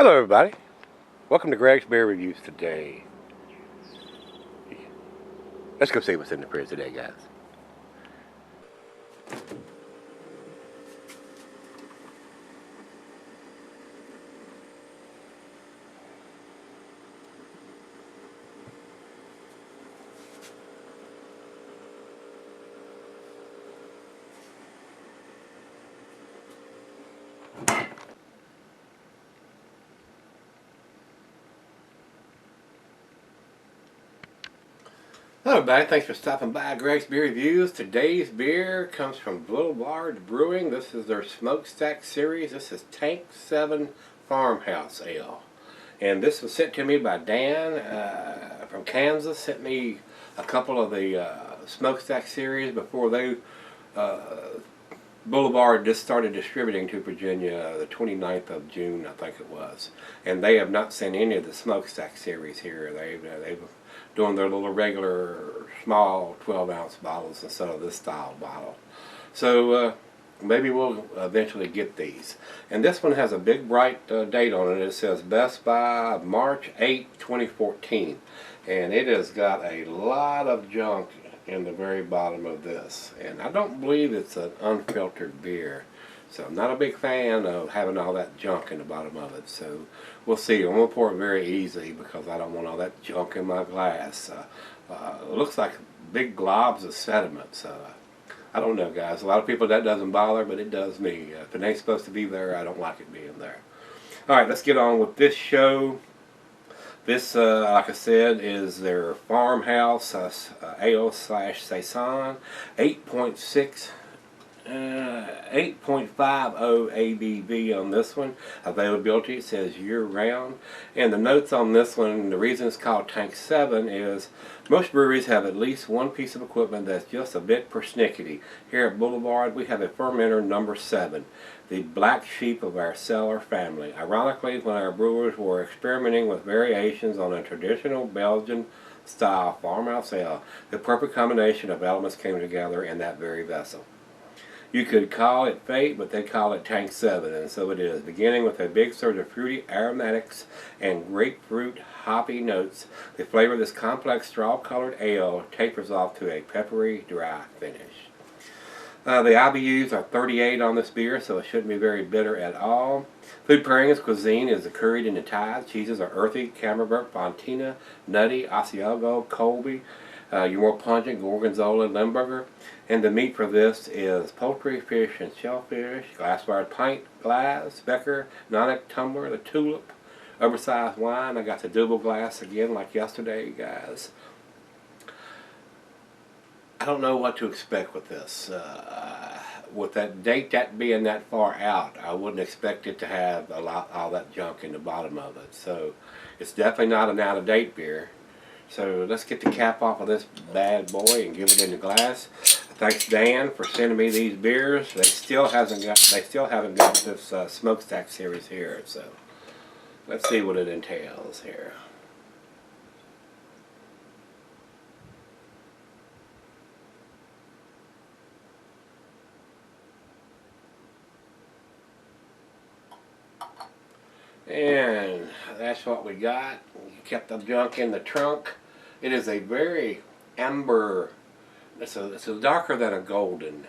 Hello everybody, welcome to Gregsbeerreviews today. Let's go see what's in the fridge today, guys. Hello everybody, thanks for stopping by Gregsbeerreviews. Today's beer comes from Boulevard Brewing. This is their Smokestack series. This is Tank 7 Farmhouse Ale. And this was sent to me by Dan from Kansas. Sent me a couple of the Smokestack series before they Boulevard just started distributing to Virginia the 29th of June, I think it was. And they have not sent any of the Smokestack series here. They've doing their little regular small 12-ounce bottles instead of this style bottle. So maybe we'll eventually get these. And this one has a big bright date on it. It says Best by March 8, 2014. And it has got a lot of junk in the very bottom of this. And I don't believe it's an unfiltered beer. So I'm not a big fan of having all that junk in the bottom of it. So we'll see. I'm going to pour it very easy because I don't want all that junk in my glass. It looks like big globs of sediment. I don't know, guys. A lot of people that doesn't bother, but it does me. If it ain't supposed to be there, I don't like it being there. Alright, let's get on with this show. This, like I said, is their Farmhouse Ale / Saison 8.6 8.50 ABV on this one. Availability, it says year-round. And the notes on this one, the reason it's called Tank 7 is most breweries have at least one piece of equipment that's just a bit persnickety. Here at Boulevard, we have a fermenter number 7, the black sheep of our cellar family. Ironically, when our brewers were experimenting with variations on a traditional Belgian style farmhouse ale, the perfect combination of elements came together in that very vessel. You could call it fate, but they call it Tank 7, and so it is. Beginning with a big surge of fruity aromatics and grapefruit hoppy notes, the flavor of this complex straw-colored ale tapers off to a peppery, dry finish. The IBUs are 38 on this beer, so it shouldn't be very bitter at all. Food pairing as cuisine is curried in the tide. Cheeses are earthy, Camembert, Fontina, nutty, Asiago, Colby. Your more pungent Gorgonzola, Limburger. And the meat for this is poultry, fish, and shellfish. Glass-wired pint glass, Becker, Nonic tumbler, the tulip, oversized wine. I got the double glass again like yesterday, guys. I don't know what to expect with this. With that date that being that far out, I wouldn't expect it to have all that junk in the bottom of it. So it's definitely not an out-of-date beer. So let's get the cap off of this bad boy and give it in the glass. Thanks Dan for sending me these beers. They still haven't got this Smokestack series here. So let's see what it entails here. And that's what we got. Kept the junk in the trunk. It is a very amber. It's a darker than a golden,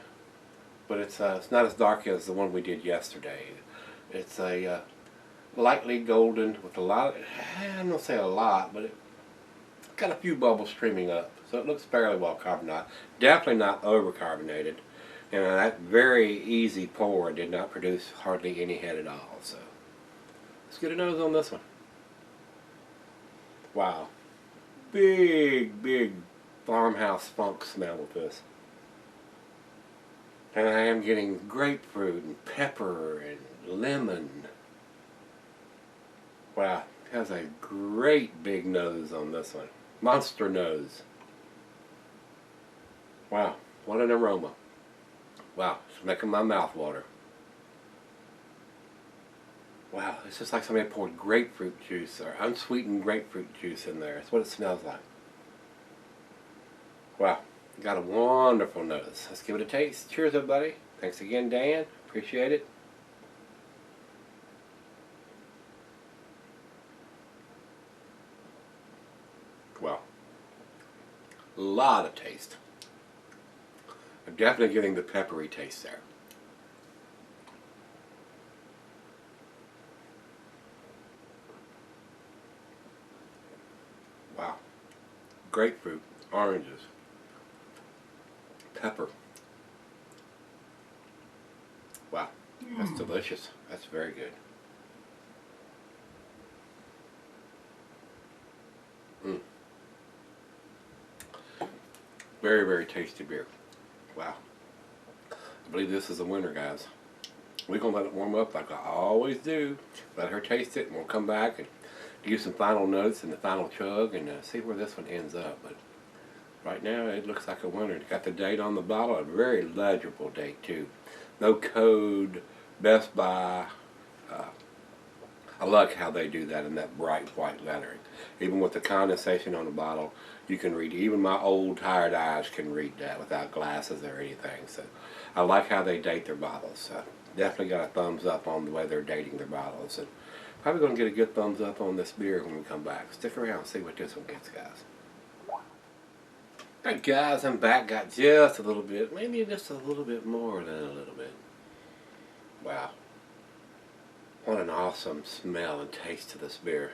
but it's not as dark as the one we did yesterday. It's a lightly golden with a lot. I'm gonna say a lot, but it got a few bubbles streaming up, so it looks fairly well carbonated. Definitely not overcarbonated, and that very easy pour did not produce hardly any head at all. So let's get a nose on this one. Wow. Big farmhouse funk smell with this. And I am getting grapefruit and pepper and lemon. Wow. It has a great big nose on this one. Monster nose. Wow. What an aroma. Wow. It's making my mouth water. Wow, it's just like somebody poured grapefruit juice or unsweetened grapefruit juice in there. That's what it smells like. Wow, got a wonderful nose. Let's give it a taste. Cheers, everybody. Thanks again, Dan. Appreciate it. lot of taste. I'm definitely getting the peppery taste there. Wow. Grapefruit, oranges, pepper. Wow, that's delicious. That's very good. Mm. Very, very tasty beer. Wow. I believe this is a winner, guys. We're going to let it warm up like I always do. Let her taste it, and we'll come back and give some final notes and the final chug and see where this one ends up. But right now, it looks like a winner. It's got the date on the bottle, a very legible date, too. No code, Best Buy. I like how they do that in that bright white lettering. Even with the condensation on the bottle, you can read. Even my old tired eyes can read that without glasses or anything. So I like how they date their bottles. Definitely got a thumbs up on the way they're dating their bottles. And probably going to get a good thumbs up on this beer when we come back. Stick around and see what this one gets, guys. Alright guys, I'm back. Got just a little bit, maybe just a little bit more than a little bit. Wow. What an awesome smell and taste to this beer.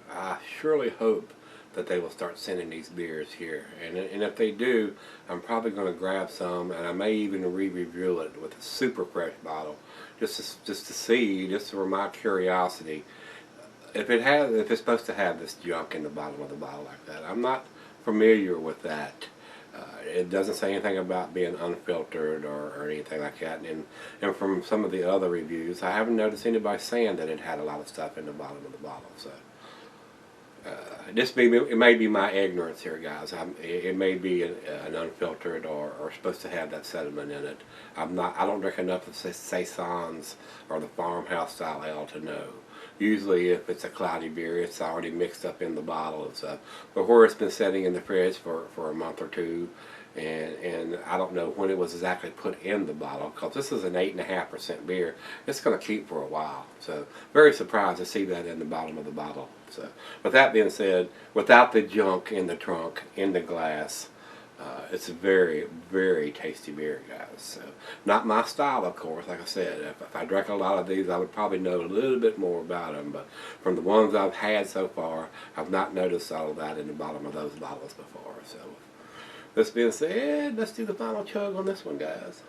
I surely hope that they will start sending these beers here. And if they do, I'm probably going to grab some, and I may even re-review it with a super fresh bottle, just to see, just for my curiosity, if it's supposed to have this junk in the bottom of the bottle like that. I'm not familiar with that. It doesn't say anything about being unfiltered or anything like that. And from some of the other reviews, I haven't noticed anybody saying that it had a lot of stuff in the bottom of the bottle. So it may be my ignorance here, guys. It may be an unfiltered or supposed to have that sediment in it. I don't drink enough of the saisons or the Farmhouse style ale to know. Usually, if it's a cloudy beer, it's already mixed up in the bottle and stuff. But where it's been sitting in the fridge for a month or two, and I don't know when it was exactly put in the bottle, because this is an 8.5% beer. It's going to keep for a while. So, very surprised to see that in the bottom of the bottle. So, with that being said, without the junk in the trunk, in the glass, it's a very, very tasty beer, guys. So, not my style, of course. Like I said, if I drank a lot of these, I would probably know a little bit more about them. But from the ones I've had so far, I've not noticed all of that in the bottom of those bottles before. So, this being said, let's do the final chug on this one, guys.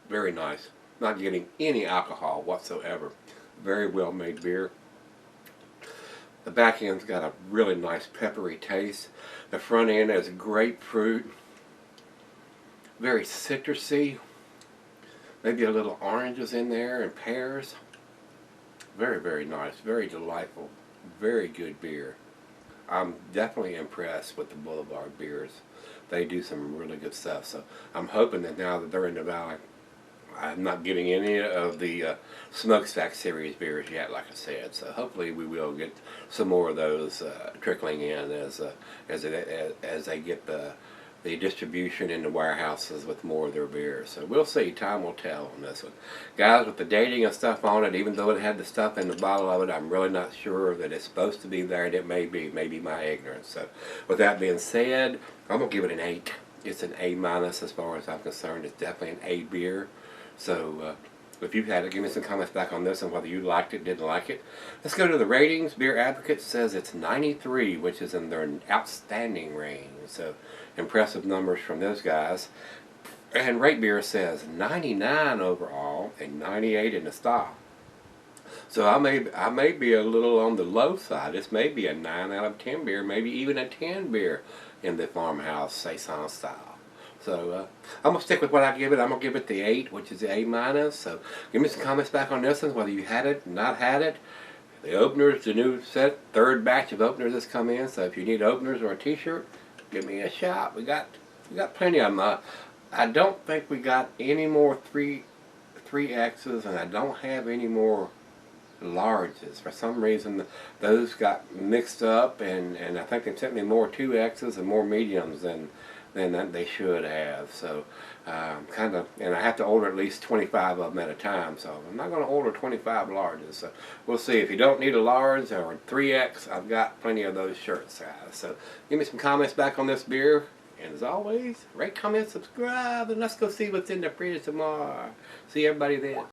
Very nice. Not getting any alcohol whatsoever. Very well made beer. The back end's got a really nice peppery taste. The front end has grapefruit. Very citrusy. Maybe a little oranges in there and pears. Very, very nice. Very delightful. Very good beer. I'm definitely impressed with the Boulevard beers. They do some really good stuff. So I'm hoping that now that they're in the valley, I'm not getting any of the Smokestack series beers yet, like I said. So hopefully we will get some more of those trickling in as they get the distribution in the warehouses with more of their beers. So we'll see. Time will tell on this one. Guys, with the dating and stuff on it, even though it had the stuff in the bottle of it, I'm really not sure that it's supposed to be there, and it may be my ignorance. So with that being said, I'm going to give it an 8. It's an A- as far as I'm concerned. It's definitely an A beer. So if you've had it, give me some comments back on this and whether you liked it, didn't like it. Let's go to the ratings. Beer Advocate says it's 93, which is in their outstanding range. So impressive numbers from those guys. And Rate Beer says 99 overall and 98 in the style. So I may be a little on the low side. This may be a 9 out of 10 beer, maybe even a 10 beer in the Farmhouse Saison style. So I'm going to stick with what I give it. I'm going to give it the 8, which is the A-. So give me some comments back on this one, whether you had it, not had it. The openers, the new set, third batch of openers has come in. So if you need openers or a t-shirt, give me a shout. We got plenty of them. I don't think we got any more 3Xs, and I don't have any more larges. For some reason, those got mixed up, and I think they sent me more 2Xs and more mediums than than they should have. So kind of, and I have to order at least 25 of them at a time, so I'm not going to order 25 larges. So we'll see. If you don't need a large or 3X, I've got plenty of those shirt size. So give me some comments back on this beer, and as always, rate, comment, subscribe, and let's go see what's in the fridge tomorrow. See everybody then.